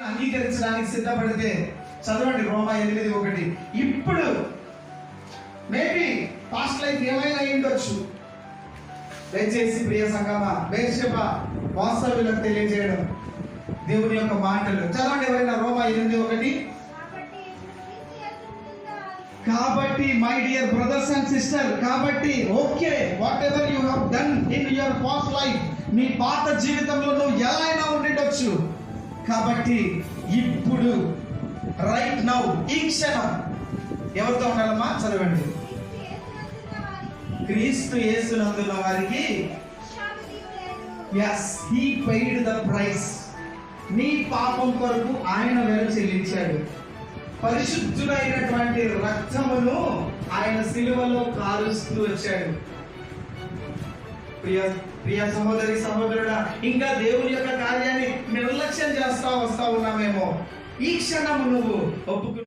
అంగీకరించడానికి సిద్ధపడితే చదవండి రోమా 8:1. ఇప్పుడు మేబీ పాస్ట్ లైఫ్ ఏమైనా అయి ఉండొచ్చు. దయచేసి ప్రియ సంగమా, బెర్షెబా వాస్తవ్యులకు తెలియజేయడం దేవుని యొక్క మాటలు చదవండి. ఎవరైనా రోమా 8:1. కాబట్టి my dear brothers and sister, కాబట్టి okay, whatever you have done in your past life, మీ పాత జీవితంలో నువ్వు ఎలా అయినా ఉండొచ్చు. కాబట్టి ఇప్పుడు రైట్ నౌ, ఈ క్షణం ఎవరితో ఉండాలమ్మా? చదవండి. క్రీస్తు యేసునందున్న వారికి yes, he paid the price. నీ పాపం కొరకు ఆయన వెల చెల్లించాడు. పరిశుద్ధుడైనటువంటి రక్తమును ఆయన సిలువలో కారుస్తూ వచ్చాడు. ప్రియ సహోదరి సహోదరుడా, ఇంకా దేవుని యొక్క కార్యాన్ని నిర్లక్ష్యం చేస్తా వస్తా ఉన్నామేమో. ఈ క్షణము నువ్వు ఒప్పుకు